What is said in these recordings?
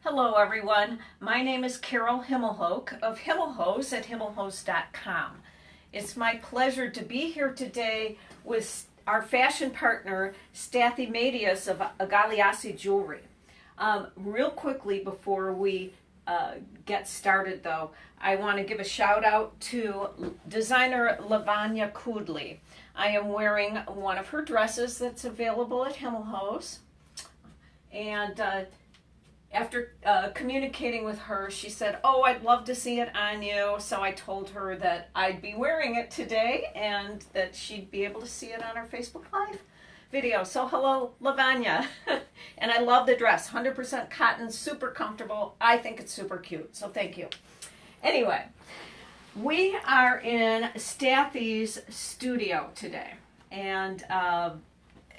Hello everyone, my name is Carol Himelhoch of Himelhoch at himelhoch.com. It's my pleasure to be here today with our fashion partner, Stathy Madias of Agalliasi Jewelry. Real quickly before we get started though, I want to give a shout out to designer Lavanya Kudli. I am wearing one of her dresses that's available at Himelhoch, and after communicating with her, she said, "Oh, I'd love to see it on you." So I told her that I'd be wearing it today and that she'd be able to see it on our Facebook Live video. So hello, Lavanya. And I love the dress. 100% cotton, super comfortable. I think it's super cute. So thank you. Anyway, we are in Stathy's studio today. And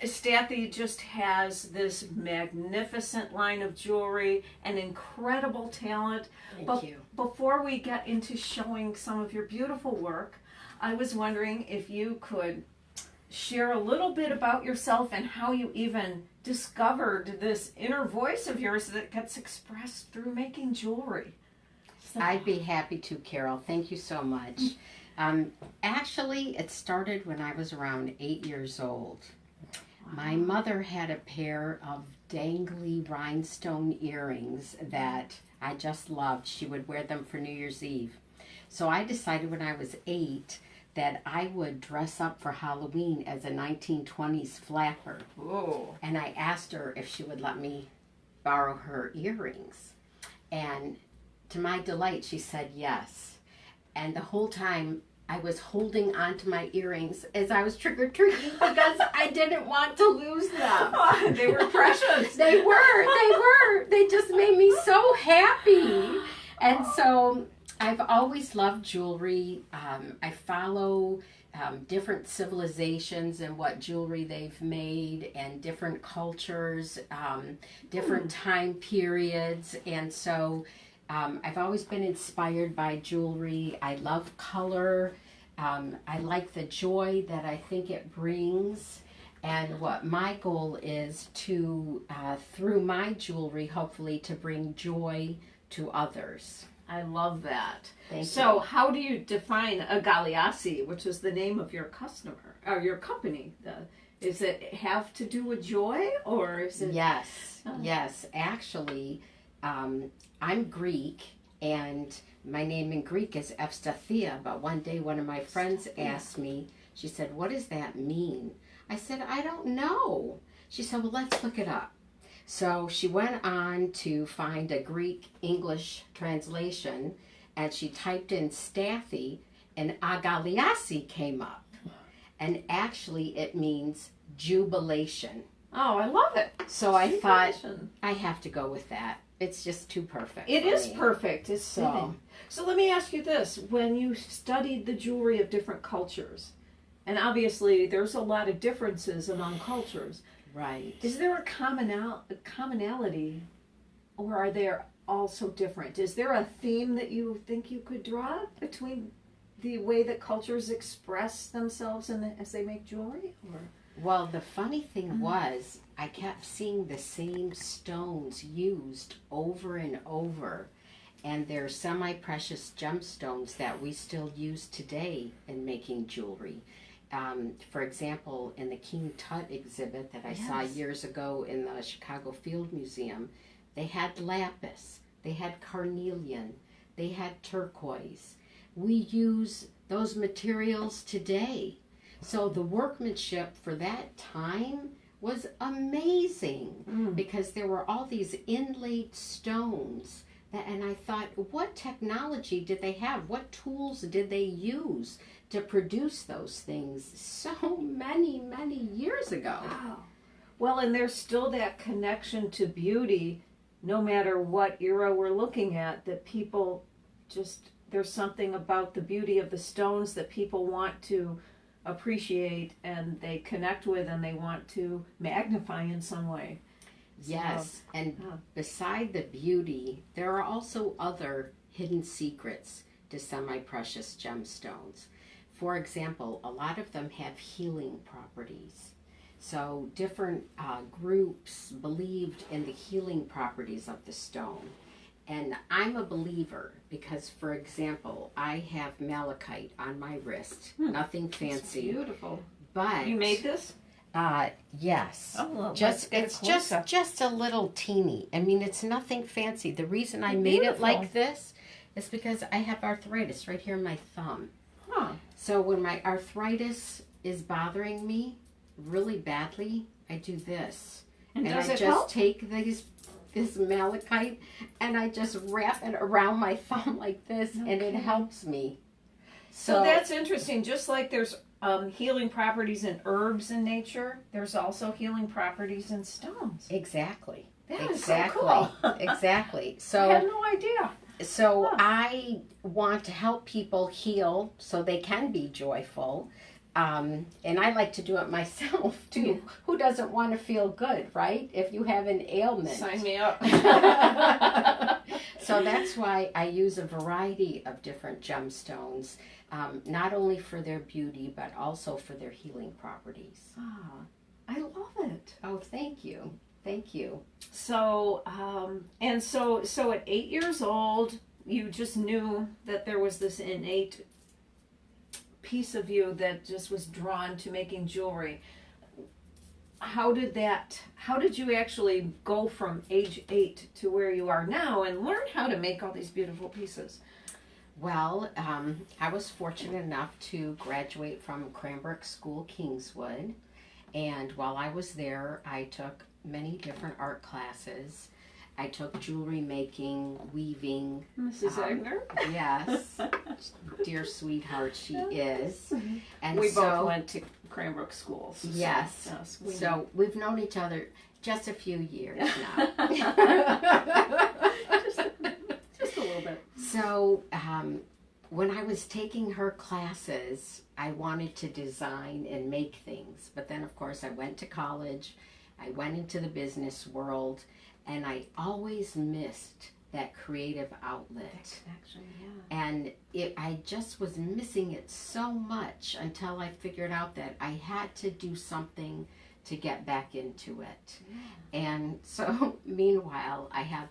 Stathy just has this magnificent line of jewelry and incredible talent. Thank you. Before we get into showing some of your beautiful work, I was wondering if you could share a little bit about yourself and how you even discovered this inner voice of yours that gets expressed through making jewelry. I'd be happy to, Carol. Thank you so much. Actually, it started when I was around 8 years old. My mother had a pair of dangly rhinestone earrings that I just loved. She would wear them for New Year's Eve. So I decided when I was 8 that I would dress up for Halloween as a 1920s flapper. Oh. And I asked her if she would let me borrow her earrings. And to my delight, she said yes. And the whole time I was holding onto my earrings as I was trick-or-treating because I didn't want to lose them. They were precious. They were. They just made me so happy. And so I've always loved jewelry. I follow different civilizations and what jewelry they've made and different cultures, different time periods. And so I've always been inspired by jewelry. I love color. I like the joy that I think it brings. And what my goal is to, through my jewelry, hopefully to bring joy to others. I love that. Thank So you. how do you define Agalliasi, which is the name of your customer or your company? Is it have to do with joy, or is it? Yes, yes. Actually, I'm Greek, and my name in Greek is Evstathia. But one day, one of my friends asked me. She said, "What does that mean?" I said, "I don't know." She said, "Well, let's look it up." So she went on to find a Greek-English translation, and she typed in Stathy, and Agalliasi came up. And actually, it means jubilation. Oh, I love it. So I thought, I have to go with that. It's just too perfect. It for is me. perfect. It's fitting. So let me ask you this. When you studied the jewelry of different cultures, and obviously there's a lot of differences among cultures, Right. is there a commonality, or are they all so different? Is there a theme that you think you could draw between the way that cultures express themselves as they make jewelry? Or? Well, the funny thing was, I kept seeing the same stones used over and over. And they're semi-precious gemstones that we still use today in making jewelry. For example, in the King Tut exhibit that I saw years ago in the Chicago Field Museum, they had lapis, they had carnelian, they had turquoise. We use those materials today. So the workmanship for that time was amazing because there were all these inlaid stones. And I thought, what technology did they have? What tools did they use to produce those things so many, many years ago? Wow. Well, and there's still that connection to beauty, no matter what era we're looking at, that people just, there's something about the beauty of the stones that people want to appreciate and they connect with and they want to magnify in some way. Yes, and beside the beauty, there are also other hidden secrets to semi-precious gemstones. For example, a lot of them have healing properties. So different groups believed in the healing properties of the stone. And I'm a believer because, for example, I have malachite on my wrist. Nothing fancy. It's beautiful. But you made this? Yes. Oh, well, It's just a little teeny. I mean, it's nothing fancy. The reason I made it like this is because I have arthritis right here in my thumb. Huh. So when my arthritis is bothering me really badly, I do this. And does I it just help? take this malachite and I just wrap it around my thumb like this, and it helps me. So that's interesting. Just like there's healing properties in herbs in nature, there's also healing properties in stones. Exactly. That is so cool. Exactly. I So had no idea. So I want to help people heal so they can be joyful. And I like to do it myself too. Yeah. Who doesn't want to feel good, right? If you have an ailment. Sign me up. So that's why I use a variety of different gemstones, not only for their beauty, but also for their healing properties. Ah, I love it. Oh, thank you. Thank you. So, so at 8 years old, you just knew that there was this innate piece of you that just was drawn to making jewelry. How did you actually go from age 8 to where you are now and learn how to make all these beautiful pieces? Well, I was fortunate enough to graduate from Cranbrook School, Kingswood. And while I was there, I took many different art classes. I took jewelry making, weaving. Mrs. Egner? Yes. Dear sweetheart, she is. And we both went to Cranbrook schools. Yes. So we've known each other just a few years now. just a little bit. So when I was taking her classes, I wanted to design and make things. But then, of course, I went to college. I went into the business world, and I always missed that creative outlet. Actually, yeah. And I just was missing it so much until I figured out that I had to do something to get back into it. Yeah. And so, meanwhile, I have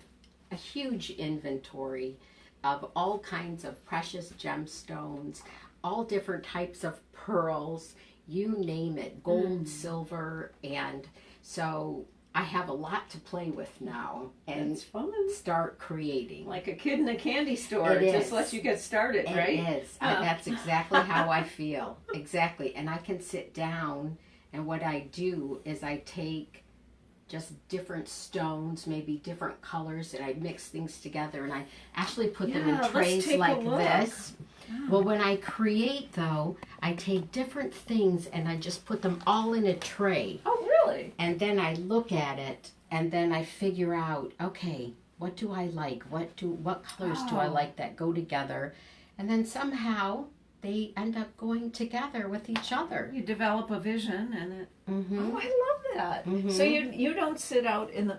a huge inventory of all kinds of precious gemstones, all different types of pearls, you name it, gold, silver, and so I have a lot to play with now and That's fun. Start creating. Like a kid in a candy store. It just lets you get started, right? It is. That's exactly how I feel. Exactly. And I can sit down, and what I do is I take just different stones, maybe different colors, and I mix things together, and I actually put them in trays like this. Well, when I create, though, I take different things and I just put them all in a tray. Oh, really? And then I look at it, and then I figure out, okay, what do I like? What colors do I like that go together? And then somehow they end up going together with each other. You develop a vision, and it. Mm-hmm. Oh, I love that. Mm-hmm. So you don't sit out in the.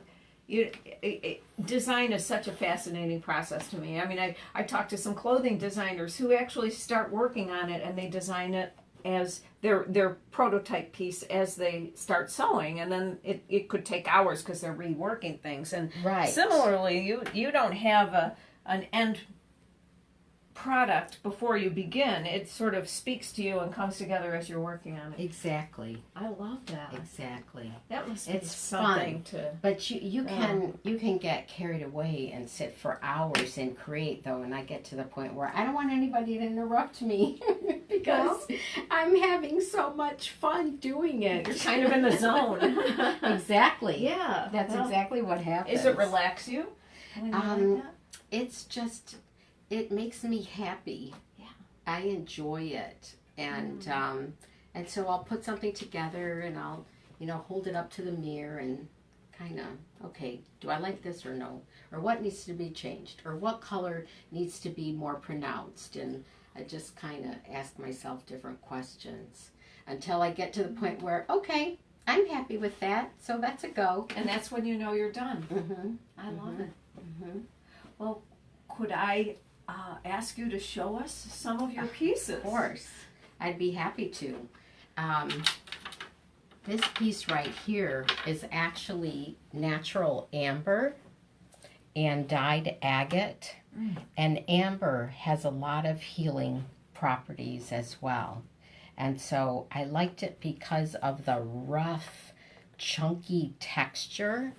Design is such a fascinating process to me. I mean, I talked to some clothing designers who actually start working on it, and they design it as their prototype piece as they start sewing, and then it could take hours because they're reworking things. And similarly, you don't have an end product before you begin. It sort of speaks to you and comes together as you're working on it. Exactly. I love that. Exactly. That must be it's something fun. to. But you can get carried away and sit for hours and create, though, and I get to the point where I don't want anybody to interrupt me because I'm having so much fun doing it. You're kind of in the zone. Exactly. Yeah. That's exactly what happens. Does it relax you? When you like that? It's just, it makes me happy. Yeah. I enjoy it. And and so I'll put something together and I'll, hold it up to the mirror and kind of, okay, do I like this or no? Or what needs to be changed? Or what color needs to be more pronounced? And I just kind of ask myself different questions until I get to the point where, okay, I'm happy with that, so that's a go. And that's when you know you're done. Mm-hmm. I love it. Mm-hmm. Well, could I ask you to show us some of your pieces? Of course. I'd be happy to. This piece right here is actually natural amber and dyed agate. And amber has a lot of healing properties as well. And so I liked it because of the rough, chunky texture,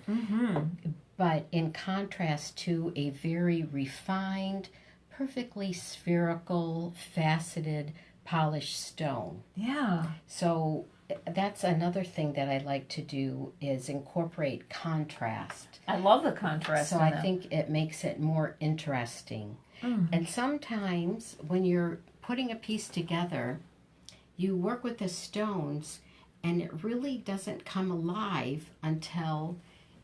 but in contrast to a very refined, perfectly spherical, faceted, polished stone. Yeah. So that's another thing that I like to do is incorporate contrast. I love the contrast. So I think it makes it more interesting. And sometimes when you're putting a piece together, you work with the stones and it really doesn't come alive until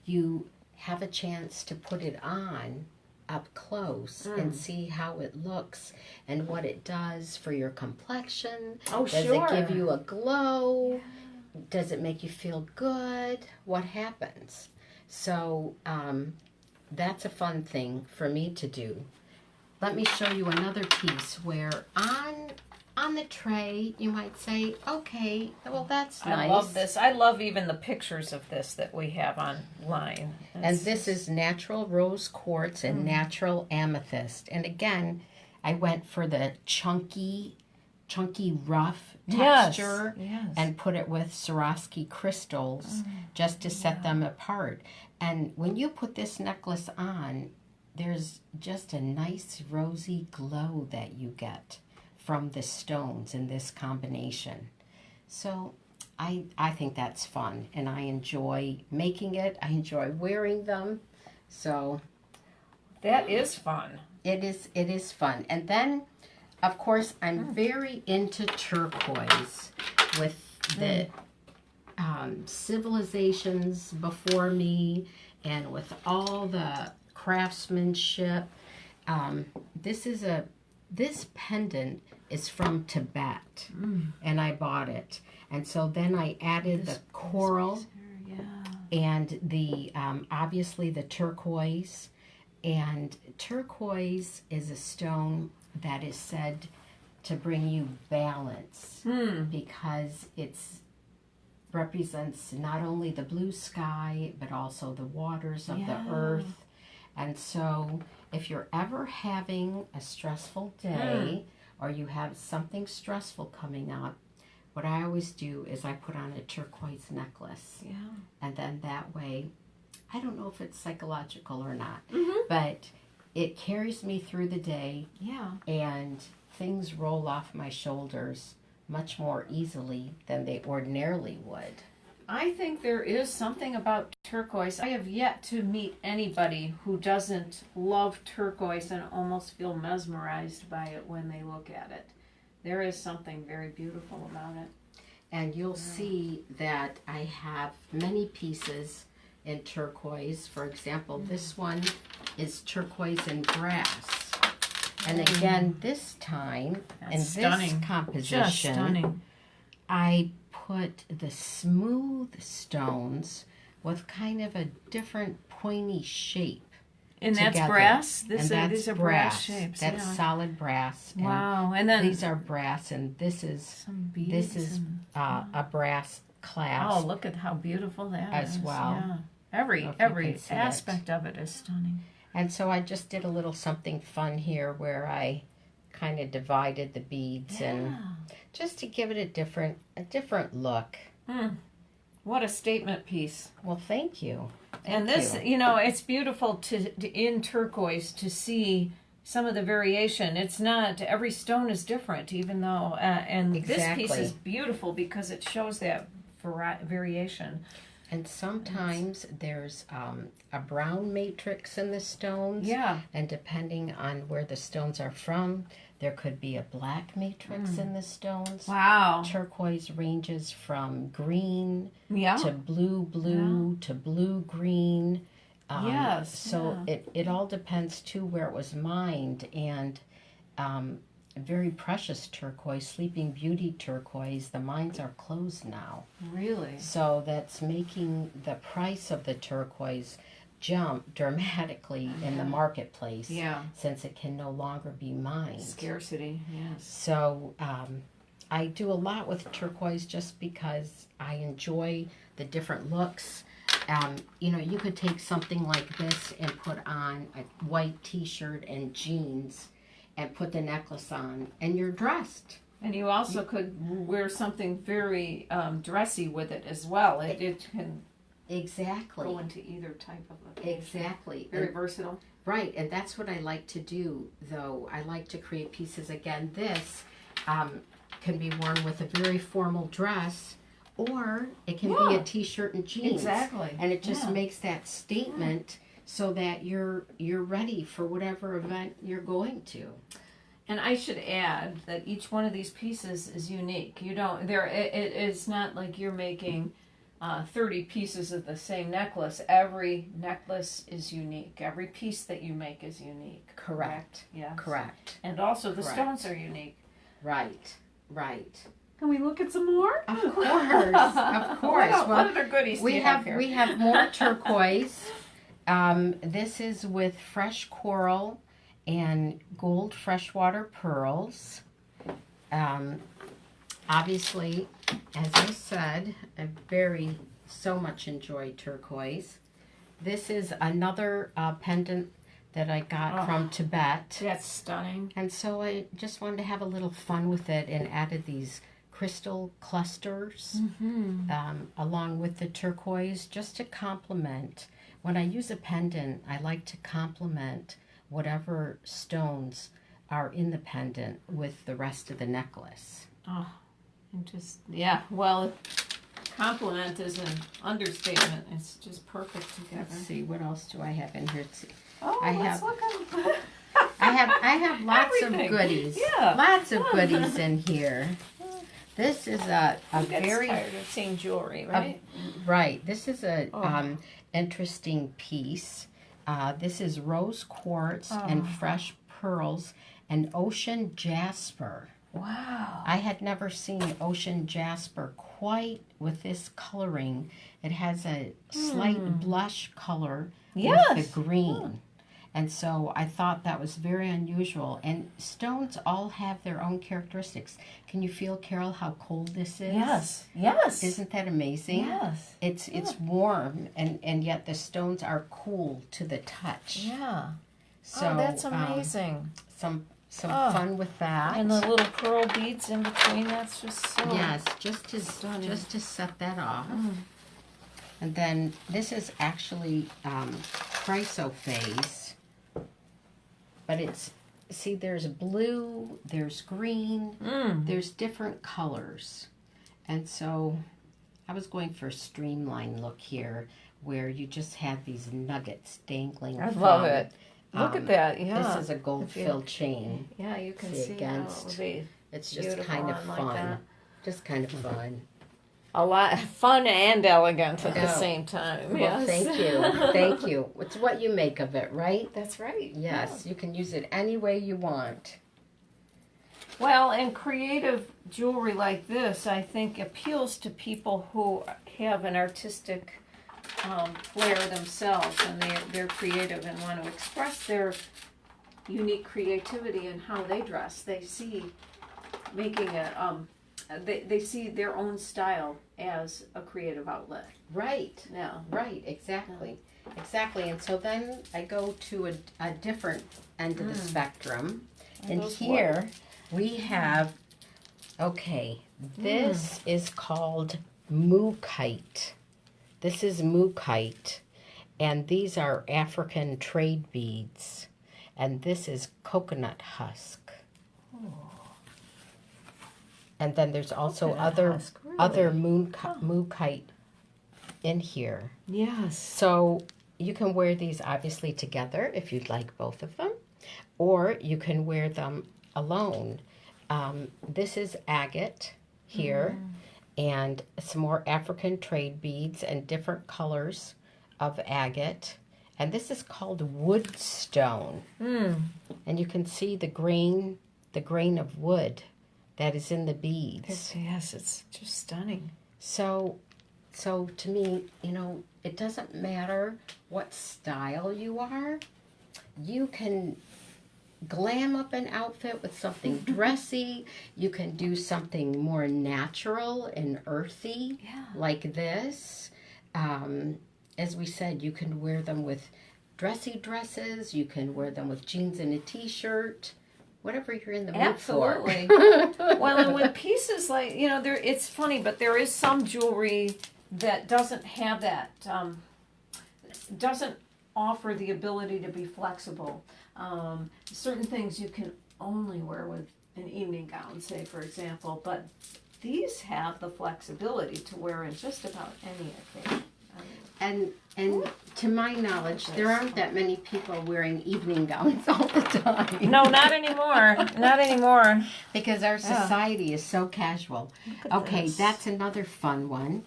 you have a chance to put it on up close and see how it looks and what it does for your complexion. Oh, Does sure. it give you a glow? Does it make you feel good? What happens? So that's a fun thing for me to do. Let me show you another piece where on the tray you might say, okay, well that's nice. I love this. I love even the pictures of this that we have online. And this is natural rose quartz and natural amethyst. And again, I went for the chunky rough texture and put it with Swarovski crystals just to set them apart. And when you put this necklace on, there's just a nice rosy glow that you get from the stones in this combination. So I think that's fun, and I enjoy making it. I enjoy wearing them. So that is fun. It is fun. And then, of course, I'm very into turquoise with the civilizations before me and with all the craftsmanship. This pendant is from Tibet, and I bought it. And so then I added the coral and the obviously the turquoise. And turquoise is a stone that is said to bring you balance because it's represents not only the blue sky but also the waters of the earth. And so if you're ever having a stressful day or you have something stressful coming up, what I always do is I put on a turquoise necklace. Yeah. And then that way, I don't know if it's psychological or not, but it carries me through the day. Yeah. And things roll off my shoulders much more easily than they ordinarily would. I think there is something about turquoise. I have yet to meet anybody who doesn't love turquoise and almost feel mesmerized by it when they look at it. There is something very beautiful about it. And you'll see that I have many pieces in turquoise. For example, this one is turquoise and brass. And again, this time, That's in stunning. this composition, Just stunning. I put the smooth stones with kind of a different pointy shape. And together. that's brass? These are brass shapes. That's solid brass. Wow. And then these are brass, and this is a brass clasp. Oh, look at how beautiful that as is. well. Yeah. Every aspect of it is stunning. And so I just did a little something fun here where I kind of divided the beads and just to give it a different look. What a statement piece. Well, thank you. And this, it's beautiful to in turquoise to see some of the variation. It's not, every stone is different, even though, and Exactly. this piece is beautiful because it shows that variation. And sometimes there's a brown matrix in the stones. Yeah. And depending on where the stones are from, there could be a black matrix in the stones. Wow. Turquoise ranges from green Yeah. to blue to blue-green. So it all depends, too, where it was mined. And very precious turquoise, Sleeping Beauty turquoise, the mines are closed now. Really? So that's making the price of the turquoise jump dramatically in the marketplace. Yeah. Since it can no longer be mined. Scarcity, yes. So I do a lot with turquoise just because I enjoy the different looks. You know, you could take something like this and put on a white t-shirt and jeans and put the necklace on, and you're dressed. And you also could wear something very dressy with it as well. It can Exactly. go into either type of occasion. Exactly. Very versatile. Right, and that's what I like to do, though. I like to create pieces. Again, this can be worn with a very formal dress, or it can be a t-shirt and jeans. Exactly. And it just makes that statement so that you're ready for whatever event you're going to. And I should add that each one of these pieces is unique. You don't it's not like you're making 30 pieces of the same necklace. Every necklace is unique. Every piece that you make is unique. Correct. Yes. Correct. And also the Correct. stones are unique. Right. Right. Can we look at some more? Of course. Of course. What other goodies do you have here? We have more turquoise. This is with fresh coral and gold freshwater pearls. Obviously, as I said, I so much enjoy turquoise. This is another pendant that I got from Tibet. That's stunning. And so I just wanted to have a little fun with it and added these crystal clusters along with the turquoise just to complement. When I use a pendant, I like to complement whatever stones are in the pendant with the rest of the necklace. Oh, well, compliment is an understatement. It's just perfect together. Let's see, what else do I have in here? Look at I have lots Everything. of goodies. Yeah. Lots of goodies in here. This is a very tired of seeing jewelry, right? right. This is a interesting piece. This is rose quartz and fresh pearls and ocean jasper. Wow. I had never seen ocean jasper quite with this coloring. It has a slight blush color with the green. And so I thought that was very unusual. And stones all have their own characteristics. Can you feel, Carol, how cold this is? Yes. Isn't that amazing? Yes. It's warm, and yet the stones are cool to the touch. Yeah. So that's amazing. Some fun with that. And the little pearl beads in between, that's just so just to set that off. Mm. And then this is actually chrysoprase, but there's blue, there's green, there's different colors. And so I was going for a streamlined look here where you just have these nuggets dangling. I love it. Look at that, yeah. This is a gold-filled chain. Yeah, you can See see against. how it would be It's just beautiful kind of on like fun. that. Just kind of fun. A lot fun and elegant at the Oh. same time. Well, Yes. thank you. Thank you. It's what you make of it, right? That's right. Yes, you can use it any way you want. Well, and creative jewelry like this, I think, appeals to people who have an artistic flair themselves, and they're creative and want to express their unique creativity in how they dress. They see making they see their own style as a creative outlet. Right. Yeah. Right, exactly. Exactly. And so then I go to a different end of the spectrum. And those here we have, this is called mookite. This is mookite. And these are African trade beads. And this is coconut husk. And then there's also other mookite in here. Yes. So you can wear these obviously together if you'd like both of them, or you can wear them alone. This is agate here, and some more African trade beads and different colors of agate. And this is called wood stone. And you can see the grain of wood that is in the beads. Yes, it's just stunning. So to me, it doesn't matter what style you are. You can glam up an outfit with something dressy. You can do something more natural and earthy, like this. As we said, you can wear them with dressy dresses. You can wear them with jeans and a t-shirt. Whatever you're in the mood for. Absolutely. Well, and with pieces like, it's funny, but there is some jewelry that doesn't have that, doesn't offer the ability to be flexible. Certain things you can only wear with an evening gown, say, for example, but these have the flexibility to wear in just about any occasion. And to my knowledge, there aren't that many people wearing evening gowns all the time. No, not anymore. Not anymore. Because our society is so casual. Okay, this. that's another fun one.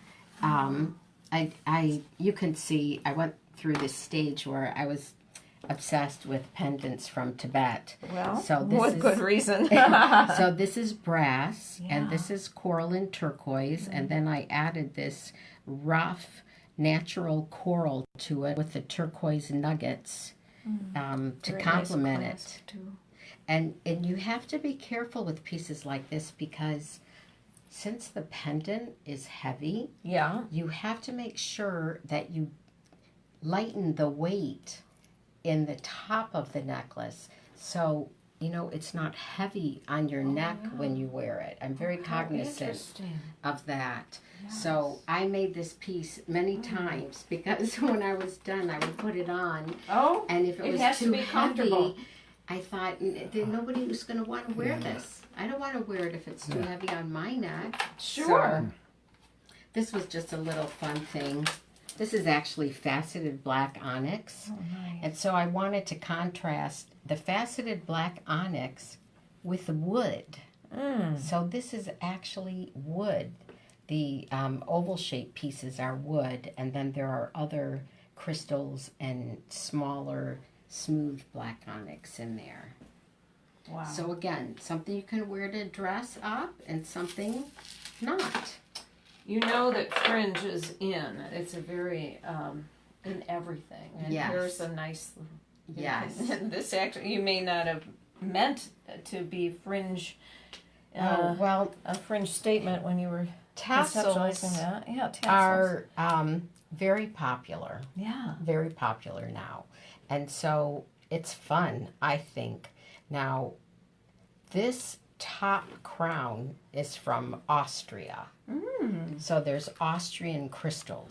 You can see I went through this stage where I was obsessed with pendants from Tibet. Well, so this with is, good reason. So this is brass, and this is coral and turquoise, and then I added this rough natural coral to it with the turquoise nuggets to complement it. And you have to be careful with pieces like this because since the pendant is heavy, you have to make sure that you lighten the weight in the top of the necklace. So, it's not heavy on your neck when you wear it. I'm very cognizant of that. Yes. So I made this piece many times because when I was done, I would put it on. Oh, and if it was too heavy, I thought nobody was going to want to wear this. I don't want to wear it if it's too heavy on my neck. Sure. So, this was just a little fun thing. This is actually faceted black onyx. Oh, nice. And so I wanted to contrast the faceted black onyx with wood. So this is actually wood. The oval shaped pieces are wood, and then there are other crystals and smaller smooth black onyx in there. Wow. So again, something you can wear to dress up and something not. You know that fringe is in. It's a very, in everything. And here's a nice... Yes. This actually, you may not have meant to be fringe, a fringe statement when you were conceptualizing that. Yeah, tassels are very popular. Yeah. Very popular now. And so it's fun, I think. Now, this top crown is from Austria. So there's Austrian crystals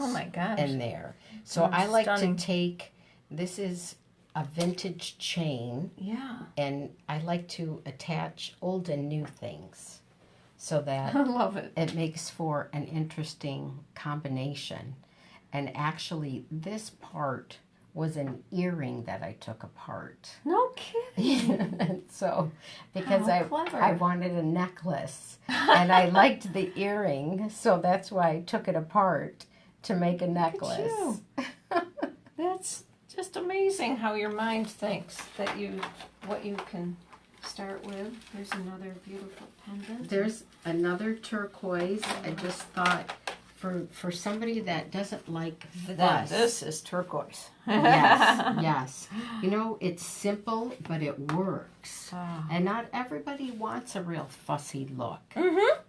in there. So I like to take, this is a vintage chain. Yeah. And I like to attach old and new things so that I love it. It makes for an interesting combination. And actually, this part was an earring that I took apart. No kidding. So, because I wanted a necklace and I liked the earring, so that's why I took it apart to make a necklace. That's just amazing how your mind thinks that what you can start with. There's another beautiful pendant. There's another turquoise. I just thought for somebody that doesn't like fuss. This is turquoise. Yes. It's simple, but it works. And not everybody wants a real fussy look.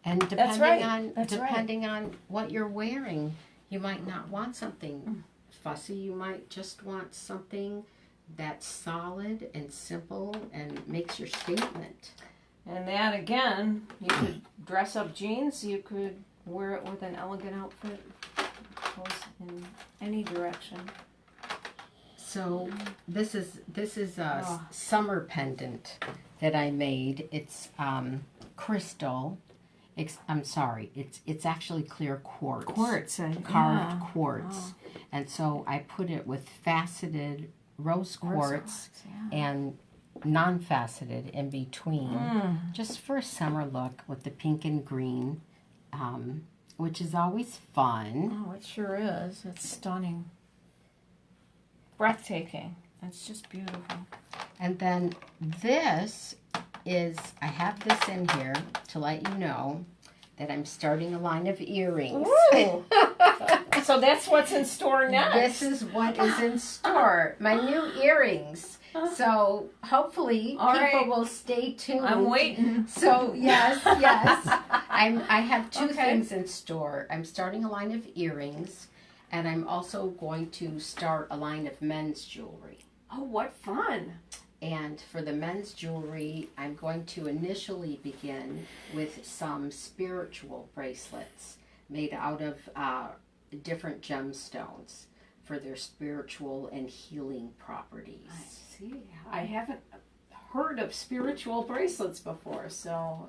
And depending on what you're wearing, you might not want something fussy. You might just want something that's solid and simple and makes your statement. And that, again, you could dress up jeans. You could wear it with an elegant outfit. Goes in any direction. So this is a summer pendant that I made. It's crystal. It's actually clear quartz. Carved quartz. And so I put it with faceted rose quartz and non-faceted in between, just for a summer look with the pink and green, which is always fun. Oh, it sure is. It's stunning. Breathtaking. It's just beautiful. And then this is, I have this in here to let you know that I'm starting a line of earrings. So that's what's in store next. This is what is in store. My new earrings. So hopefully All people right. will stay tuned. I'm waiting. So yes. I have two Okay. things in store. I'm starting a line of earrings, and I'm also going to start a line of men's jewelry. Oh, what fun. And for the men's jewelry, I'm going to initially begin with some spiritual bracelets made out of different gemstones for their spiritual and healing properties. I see. I haven't heard of spiritual bracelets before, so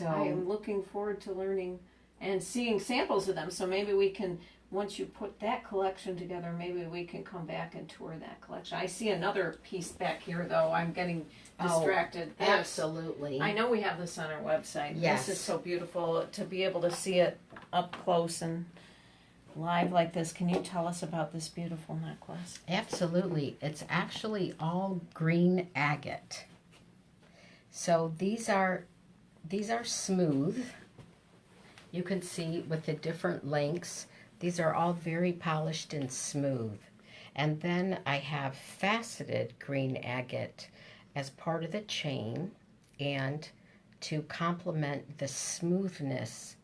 I am looking forward to learning and seeing samples of them. So maybe we can, once you put that collection together, maybe we can come back and tour that collection. I see another piece back here, though. I'm getting distracted. Oh, absolutely. I know we have this on our website. Yes. This is so beautiful to be able to see it up close and live like this. Can you tell us about this beautiful necklace? Absolutely. It's actually all green agate. So these are smooth. You can see with the different lengths, these are all very polished and smooth. And then I have faceted green agate as part of the chain and to complement the smoothness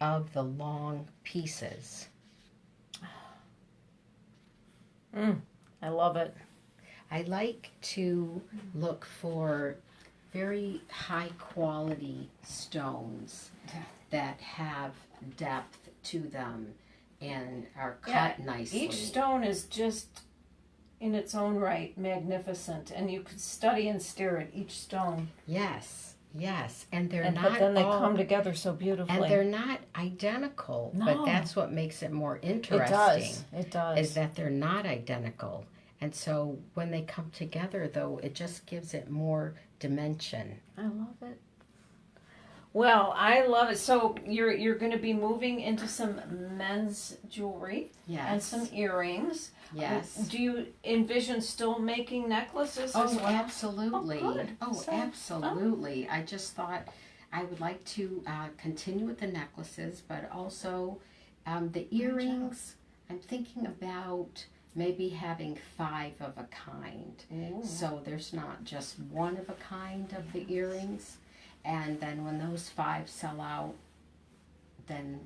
of the long pieces. I love it. I like to look for very high quality stones that have depth to them and are cut nicely. Each stone is just in its own right magnificent, and you could study and stare at each stone. Yes, and they're But not then they all, come together so beautifully. and they're not identical. No. But that's what makes it more interesting. It does. Is that they're not identical, and so when they come together, though, it just gives it more dimension. I love it. Well, I love it. So you're going to be moving into some men's jewelry and some earrings. Yes. Do you envision still making necklaces as Oh, well? absolutely. Oh, good. Oh, So- absolutely. I just thought I would like to continue with the necklaces, but also the earrings. I'm thinking about maybe having 5 of a kind. Ooh. So there's not just one of a kind of the earrings. And then when those 5 sell out, then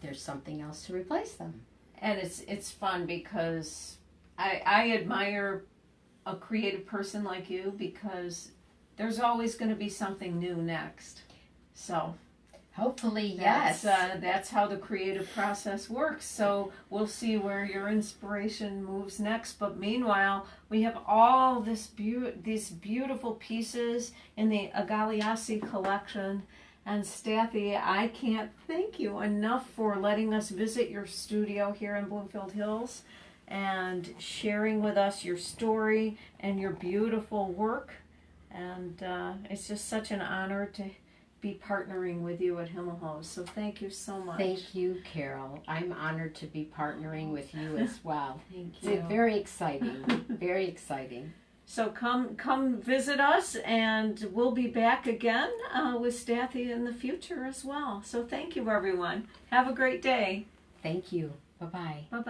there's something else to replace them. And it's fun because I admire a creative person like you because there's always going to be something new next. So Hopefully, yes. that's how the creative process works. So we'll see where your inspiration moves next. But meanwhile, we have all these beautiful pieces in the Agalliasi collection. And Stathy, I can't thank you enough for letting us visit your studio here in Bloomfield Hills and sharing with us your story and your beautiful work. And it's just such an honor to be partnering with you at Himelhoch. So thank you so much. Thank you, Carol. I'm honored to be partnering with you as well. Thank It's you. very exciting. Very exciting. So come visit us, and we'll be back again with Stathy in the future as well. So thank you, everyone. Have a great day. Thank you. Bye-bye. Bye-bye.